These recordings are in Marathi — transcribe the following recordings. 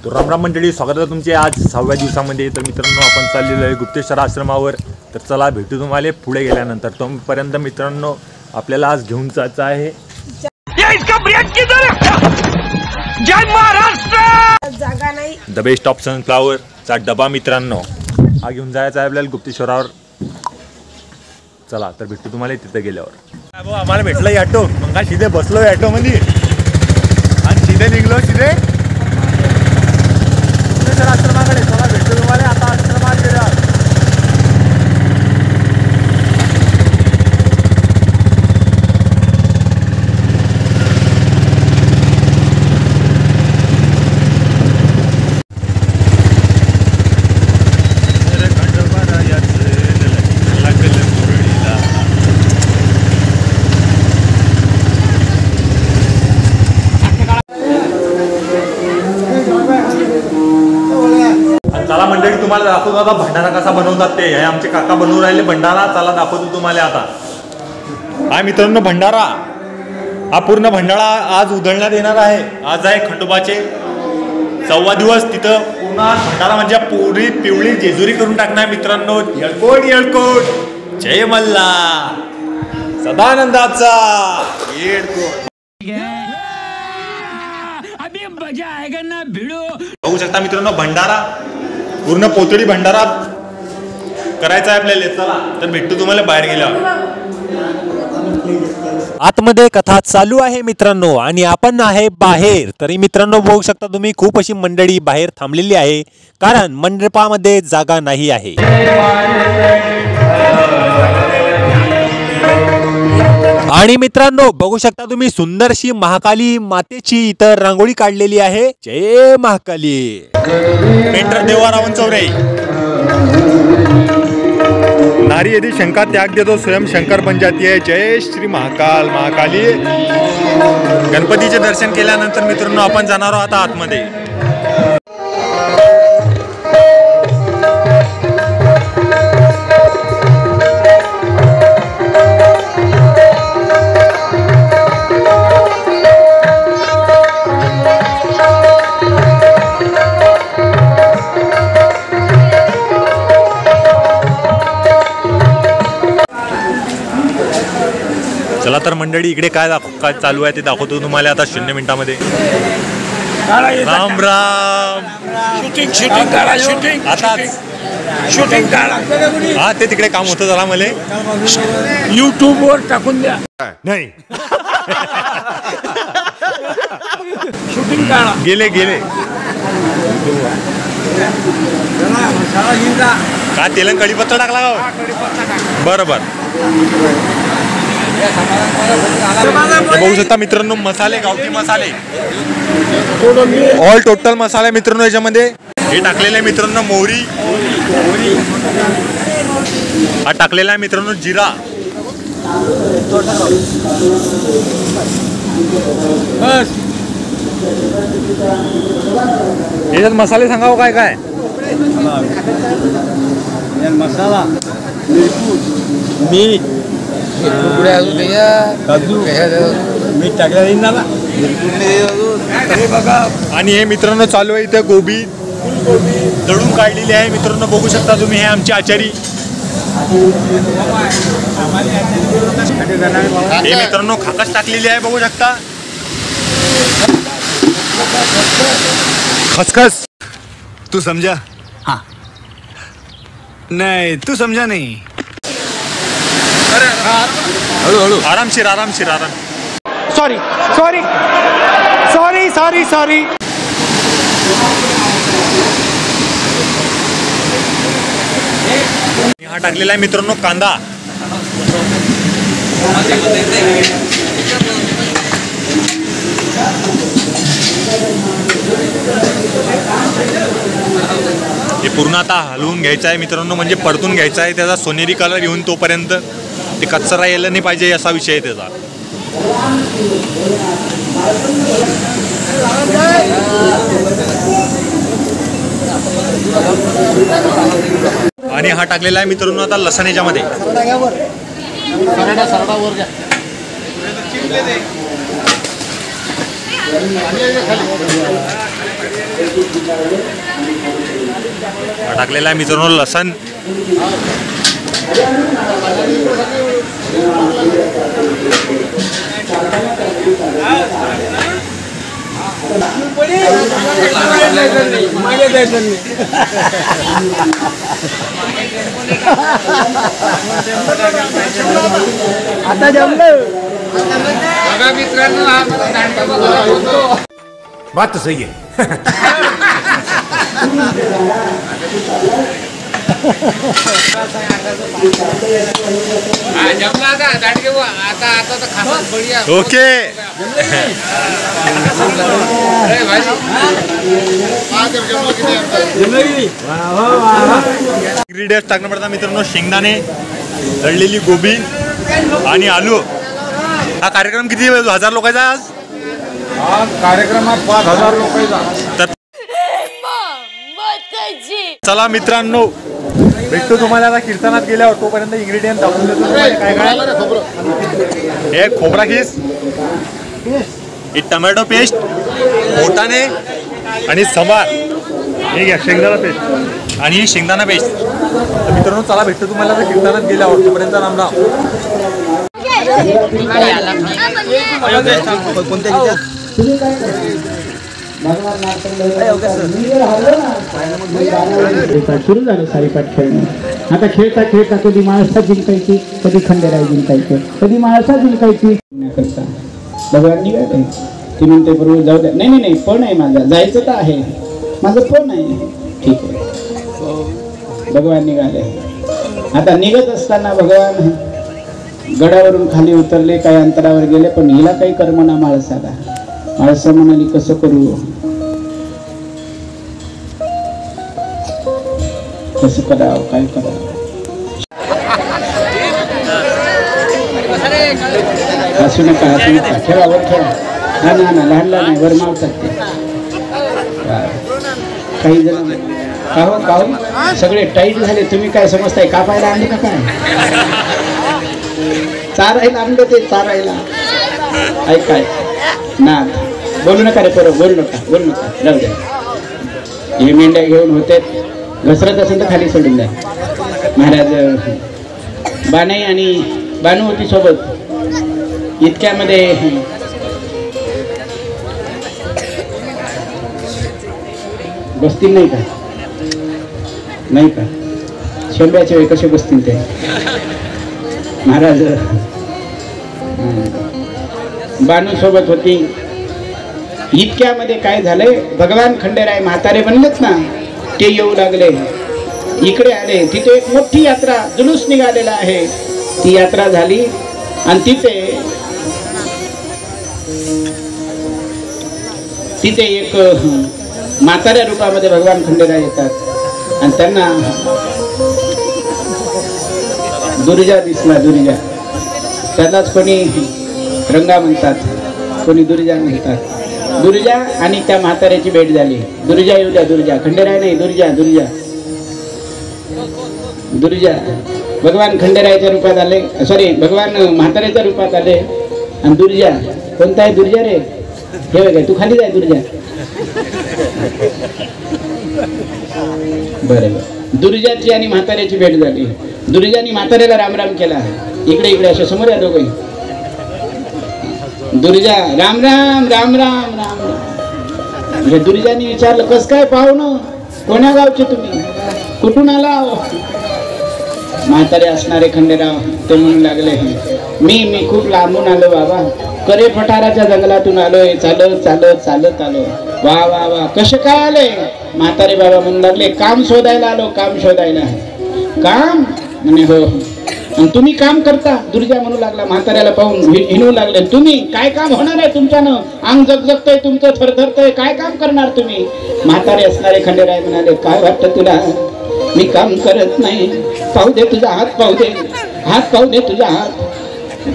तो रामराम मंडळी, स्वागत आहे तुमचे आज 6व्या दिवसामध्ये। तर मित्रांनो, आपण चाललेलो आहे गुप्तेश्वर आश्रमावर। तर चला भेटू तुम्हाला पुढे गेल्यानंतर। तोपर्यंत मित्रांनो, आपल्याला आज घेऊन जायचं आहे जय महाराष्ट्र। जागा नाही, द बेस्ट ऑफ सनफ्लावर चा डबा मित्रांनो, हा घेऊन जायचा आहे आपल्याला गुप्तेश्वरावर। चला तर भेटू तुम्हाला तिथे गेल्यावर। आम्हाला भेटलं ऑटो, मग सीधे बसलो ऑटो मध्ये आणि सीधे निघलो सीधे आश्रमाकडे। चला भेटतो तुम्हाला आता आश्रमात गेल्यावर। चला मंडळी, तुम्हाला दाखवतो आता भंडारा कसा बनवतात ते। हे आमचे काका बनवून राहिले भंडारा। चला दाखवतो तुम्हाला आता। हा मित्रांनो, भंडारा हा पूर्ण भंडारा आज उधळण्यात येणार आहे। आज आहे खंडोबाचे 4वा दिवस। तिथं पूर्ण भंडारा म्हणजे पुरी पिवळी जेजुरी करून टाकणार मित्रांनो। येळकोट येळकोट, जय मल्ला सदानंदाचा येळकोट। अभी मजा आएगा ना भिड़ो। बघू शकता मित्रांनो, भंडारा पूर्ण पोतळी भंडारा करायचा आहे आपल्याला। चला तर भेटतो तुम्हाला बाहेर गेल्यावर। आतमध्ये कथा चालू आहे मित्रांनो आणि आपण आहे बाहेर। तरी मित्रांनो बघू शकता तुम्ही, खूप अशी मंडळी बाहेर थांबलेली आहे, कारण मंडपामध्ये जागा नाही आहे। आणि मित्रांनो बघू शकता तुम्ही, सुंदरशी महाकाली मातेची इतर रांगोळी काढलेली आहे। जय महाकाली। पेंटर देवा रावण चौरे। नारी यदि शंका त्याग देतो स्वयं शंकर बन जाती है। जय श्री महाकाल महाकाली। गणपतीचे दर्शन केल्यानंतर मित्रांनो आपण जाणार आहोत आता आतमध्ये। चला तर मंडळी, इकडे काय चालू आहे ते दाखवतो तुम्हाला आता 0 मिनिटामध्ये। राम राम। शूटिंग शूटिंग काढा, शूटिंग आता शूटिंग काढा। हा ते तिकडे काम होतं जरा मला, YouTube वर टाकून द्या। नाही शूटिंग काढा। गेले गेले का तेलन कढीपत्ता टाकला का? बरं बरं। बघू शकता मित्रांनो, मसाले, गावठी मसाले, ऑल टोटल मसाले मित्रांनो याच्यामध्ये हे टाकलेले आहे मित्रांनो। मोहरी हा टाकलेला आहे मित्रांनो। जिरा, याच्यात मसाले सांगावं काय काय? मसाला, मीठ, मीठ टाकलं ना। आणि हे मित्रांनो चालू आहे इथे गोबी दळून काढलेली आहे मित्रांनो। बघू शकता तुम्ही, हे आमचे आचारी। हे मित्रांनो खाकस टाकलेली आहे, बघू शकता। खसखस तू समझा? हाँ। नहीं तू समझा नहीं। हळू हळू, आरामशीर आरामशीर आराम। Sorry sorry sorry sorry sorry. हा टाकलेला आहे मित्रांनो कांदा। हे पूर्ण आता हलवून घ्यायचं आहे मित्रांनो, म्हणजे परतून घ्यायचं आहे। त्याचा सोनेरी कलर येऊन तोपर्यंत ते कचरा यायला नाही पाहिजे, असा विषय आहे त्याचा। आणि हा टाकलेला आहे मित्रांनो आता लसण याच्यामध्ये। टाकलेला आहे मित्रांनो लसण. आता जमलं. बात तो सही है. ओके. इंग्रेडियंट्स टाकणं पडतात मित्रांनो. शेंगदाणे, तळलेली गोबी आणि आलू. हा कार्यक्रम किती 1000 लोकांचा आज? कार्यक्रमात 5000 लोकांचा. तर चला मित्रांनो भेटतो तुम्हाला आता कीर्तनात गेल्यावर. तोपर्यंत इंग्रेडियंट दाखवून देतो तुम्हाला काय काय. हे खोबरा खीस, ही टमॅटो पेस्ट, फुटाणे आणि संबार. हे घ्या शेंगदाणा पेस्ट आणि ही शेंगदाणा पेस्ट. तर मित्रांनो चला भेटतो तुम्हाला आता कीर्तनात गेल्यावर. तोपर्यंत रामराम. सुरू झालं सारीपाट खेळणं. आता खेळता खेळता कधी माळसा जिंकायची, कधी खंडेराय जिंकायचे, कधी माळसा जिंकायची. भगवान निघाले ती म्हणते बरोबर जाऊ द्या. नाही नाही नाही पण आहे माझा, जायचं तर आहे, माझं पण आहे. ठीक आहे. भगवान निघाले. आता निघत असताना भगवान गडावरून खाली उतरले, काही अंतरावर गेले, पण हिला काही कर्मना माळसाला. माळसा म्हणाली कसं करू, कसं करावं, काय करावं. हसू नका, हसू नका, ठेवा वर ठेवा. हा ना ना लहान लहान आहे, वर मावतात ते. काही जण काहो सगळे टाईट झाले. तुम्ही काय समजताय, कापायला आणले का काय? चारायला आणलं ते, चारायला. ऐकाय ना, बोलू नका रे पोरं, बोलू नका, बोलू नका, जाऊ द्या. हे मेंढ्या घेऊन होते, घसरत असेल तर खाली सोडून द्या. महाराज बानाई आणि बानू होती सोबत. इतक्यामध्ये बसतील नाही का? नाही का? शंभ्याच्या वेळी कसे बसतील ते महाराज. बानू सोबत होती. इतक्यामध्ये काय झालंय, भगवान खंडेराय म्हातारे बनलेत ना, ते येऊ लागले. इकडे आले. तिथे एक मोठी यात्रा, जुलूस निघालेला आहे. ती यात्रा झाली आणि तिथे एक म्हाताऱ्या रूपामध्ये भगवान खंडेराय येतात आणि त्यांना दुर्जा दिसला. दुर्जा, त्यालाच कोणी रंगा म्हणतात, कोणी दुर्जा म्हणतात. दुर्जा आणि त्या म्हाताऱ्याची भेट झाली. दुर्जा येऊ द्या, दुर्जा, खंडेराय नाही, दुर्जा. दुर्जा दुर्जा भगवान खंडेरायाच्या रूपात आले, सॉरी भगवान म्हाताऱ्याच्या रूपात आले. आणि दुर्जा, कोणता आहे दुर्जा रे? हे बघा, तू खाली जाय दुर्जा. बरं, दुर्जाची आणि म्हाताऱ्याची भेट झाली. दुर्जानी म्हाताऱ्याला रामराम केला. इकडे इकडे अशा समोर या दोघे. दुर्जा राम राम राम राम राम राम. दुर्जानी विचारलं, कस काय पाहुणं, कोण्या गावचे तुम्ही, कुठून आला? म्हातारे असणारे खंडेराव ते म्हणू लागले, मी खूप लांबून आलो बाबा, करे पठाराच्या जंगलातून आलोय, चालत चालत चालत आलो. वा वा वा, कसे काय आले? म्हातारे बाबा म्हणू लागले, काम शोधायला आलो, काम शोधायला. काम म्हणे हो. आणि तुम्ही काम करता? दुर्जा म्हणू लागला, म्हाताऱ्याला पाहून हिणू लागले, तुम्ही काय काम होणार आहे तुमच्यानं? अंग जगजगतय तुमचं, थरथरतय, काय काम करणार तुम्ही? म्हातारे असणारे खंडेराय म्हणाले, काय वाटतं तुला, मी काम करत नाही, पाहू दे तुझा हात, पाहू दे हात, पाहू दे तुझा हात.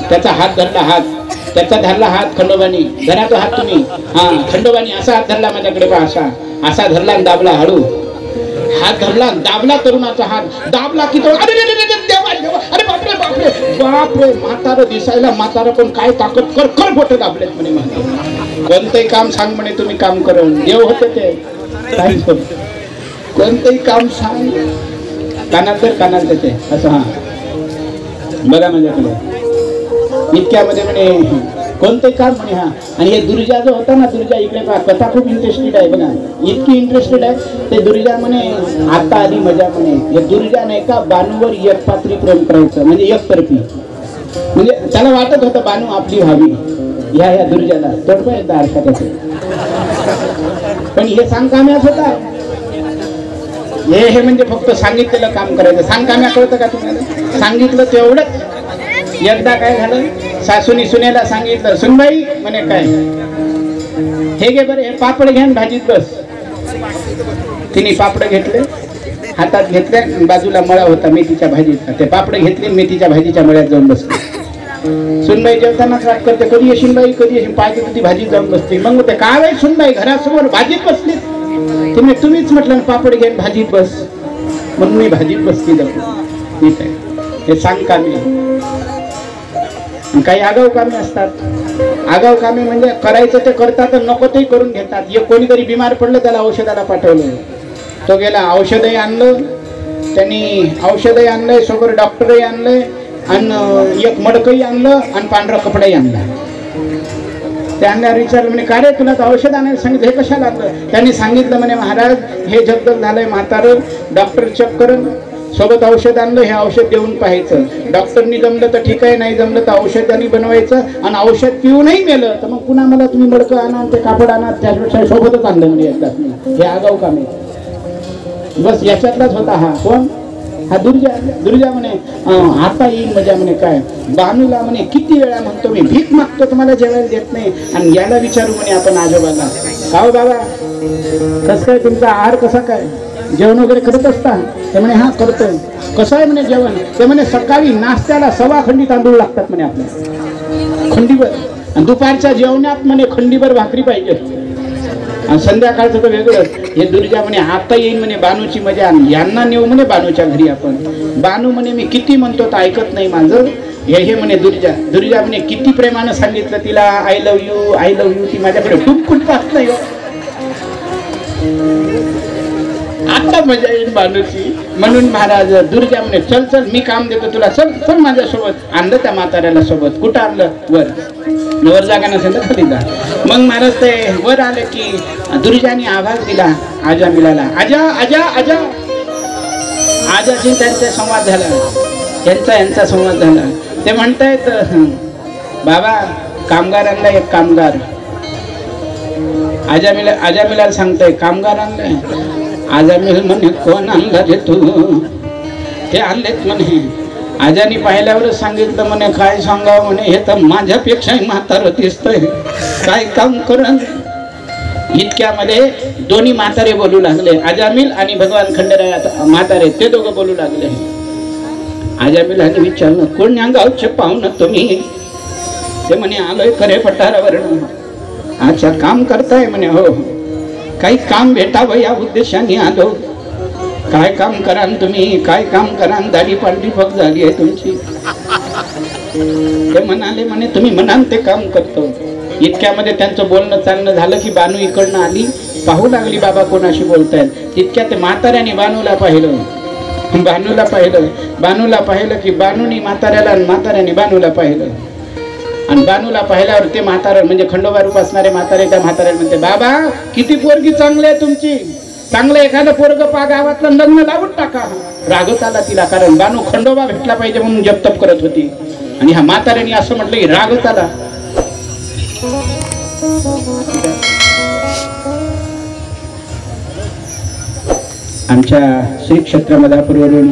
त्याचा हात धरला, हात त्याचा धरला हात खंडोबानी. धरा तो हात तुम्ही. हा, खंडोबानी असा हात धरला माझ्याकडे पहा, असा असा धरला आणि दाबला, हळू हात धरला, दाबला, तरुणाचा हात दाबला की तो, अरे अरे बापरे बापरे बापरे, म्हातारं दिसायला म्हातारं, पण काय ताकद, कर कर बोट दाबलेत म्हणे. कोणतंही काम सांग म्हणे, तुम्ही काम करून. देव होते ते. काय करू? कोणतंही काम सांग, कानात तर कानात त्याचे असं. हा बघा माझ्याकडे इतक्यामध्ये म्हणे कोणतंही काम म्हणे. हा आणि हे दुर्जा जो होता ना, दुर्जा इकडे पहा, कथा खूप इंटरेस्टेड आहे बघा, इतकी इंटरेस्टेड आहे. ते दुर्जा म्हणे आता आली मजा म्हणे. हे दुर्जा नाही का बानूवर एकपात्री प्रेम करायचं, म्हणजे एकतर्फी. म्हणजे त्याला वाटत होतं बानू आपली व्हावी. ह्या दुर्जाला तोडपा येतं अर्थात. पण हे सांगकाम्याच होता. हे म्हणजे फक्त सांगितलेलं काम करायचं. सांगकाम्या कळतं का तुम्हाला? सांगितलं तेवढंच. एकदा काय झालं, सासूनी सुनेला सांगितलं, सुनबाई म्हणे काय हे घे बरं, हे पापड घ्या भाजीत बस. तिने पापड घेतले, हातात घेतल्या, बाजूला मळा होता मेथीच्या भाजीचा. ते पापड घेतले, मेथीच्या भाजीच्या मळ्यात जाऊन बसले. सुनबाई जेवतानाच राग करते, कधी येशील बाई, कधी येशील, पाहिजे तुझी भाजीत जाऊन बसते. मग ते काय बाई सुनबाई घरासमोर भाजीत बसली, तुम्हीच म्हटलं पापड घ्या भाजीत बस, म्हणून मी भाजीत बसती जाऊ. ठीक आहे, हे सांग कामी. काही आगाऊ कामे असतात. आगाऊ कामे म्हणजे करायचं ते करतात, नको तेही करून घेतात. एक कोणीतरी बिमार पडलं, त्याला औषधाला पाठवलं, तो गेला, औषधही आणलं त्यांनी, औषधही आणलंय सोबत, डॉक्टरही आणलंय, आणि एक मडकही आणलं, आणि पांढरा कपडाही आणला. ते आणल्यावर विचारलं म्हणे काय रे, तुला तर औषध आणायला सांगितलं, हे कशाला आणलं? त्यांनी सांगितलं म्हणे महाराज हे जगदल झालंय म्हातारं, डॉक्टर चेक करून सोबत औषध आणलं, हे औषध देऊन पाहायचं. डॉक्टरनी जमलं तर ठीक आहे, नाही जमलं तर औषधाने बनवायचं, आणि औषध पिऊनही मेलं तर मग पुन्हा मला तुम्ही मडकं आणा, ते कापड आणा, त्यापेक्षा सोबतच आणलं म्हणजे एकदाच. हे आगाऊ कामे बस याच्यातलाच होता हा. कोण? हा दुर्जा म्हणे आता येईल मजा म्हणे. काय बानूला म्हणे किती वेळा म्हणतो मी भीक मागतो, तुम्हाला जेवायला देत नाही, आणि याला विचारू म्हणे आपण आजोबाला, हो बाबा कसं काय तुमचा आहार कसा काय, जेवण वगैरे करत असता? ते म्हणे हा करतोय. कसं आहे म्हणे जेवण? ते म्हणे सकाळी नाश्त्याला 1.25 खंडी तांदूळ लागतात म्हणे आपल्याला, खंडीभर, आणि दुपारच्या जेवणात म्हणे खंडीभर भाकरी पाहिजे, आणि संध्याकाळचं तर वेगळंच. हे दुर्जा म्हणे आता येईल म्हणे बानूची मजा, यांना नेऊ म्हणे बानूच्या घरी आपण. बानू म्हणे मी किती म्हणतो तर ऐकत नाही माझं. हे म्हणे दुर्जा म्हणे किती प्रेमानं सांगितलं तिला I love you, I love you. ती माझ्याकडे टुकटुक पाहत नाही. आता मजा येईल बानूची. म्हणून महाराज दुर्जा म्हणे चल चल मी काम देतो तुला, चल चल माझ्यासोबत. आणलं त्या म्हाताऱ्याला सोबत. कुठं आणलं? वर जागा नसेल तर खाली जा. मग महाराज ते वर आले की दुर्जाने आवाज दिला आजा मिळाला, आजा आजा आजा. आजाशी त्यांचा संवाद झाला, यांचा संवाद झाला. ते म्हणतायत बाबा कामगार आणला एक कामगार. आजा मिळाला सांगताय कामगार आणलाय. आजा मिळ म्हणे कोण आणला रे तू? ते आणलेत म्हणे. आजानी पाहिल्यावरच सांगितलं म्हणे काय सांगावं म्हणे, हे तर माझ्यापेक्षाही म्हातारं दिसतंय, काय काम करण. इतक्यामध्ये दोन्ही म्हातारे बोलू लागले, आजामिल आणि भगवान खंडेराय म्हातारे, ते दोघं बोलू लागले. आजामिलाने विचारलं कोण या गावचे पाहुणं तुम्ही? ते म्हणे आलोय खरे पठारावरून. अच्छा काम करताय म्हणे? हो. काही काम भेटावं या उद्देशाने आलो. काय काम करान तुम्ही? काय काम करान? दाढी पांढरी फक झाली आहे तुमची. ते म्हणाले म्हणे तुम्ही म्हणाल ते काम करतो. इतक्यामध्ये त्यांचं बोलणं चालणं झालं की बानू इकडनं आली, पाहू लागली बाबा कोणाशी बोलतायत. तितक्यात ते म्हाताऱ्याने बानूला पाहिलं. बानूला पाहिलं की बानूनी म्हाताऱ्याला आणि म्हाताऱ्याने बानूला पाहिलं. आणि बानूला पाहिल्यावर ते म्हातारा म्हणजे खंडोबा रूप असणारे म्हातारे त्या म्हाताऱ्याला म्हणते बाबा किती पोरगी चांगली आहे तुमची, चांगलं एखादं पोरग पा गावातलं लग्न लावून टाका. रागत आला तिला, कारण बानू खंडोबा भेटला पाहिजे म्हणून जपतप करत होती. आणि ह्या म्हाताऱ्याने असं म्हटलं की रागत आला. आमच्या श्री क्षेत्र मधापूरवरून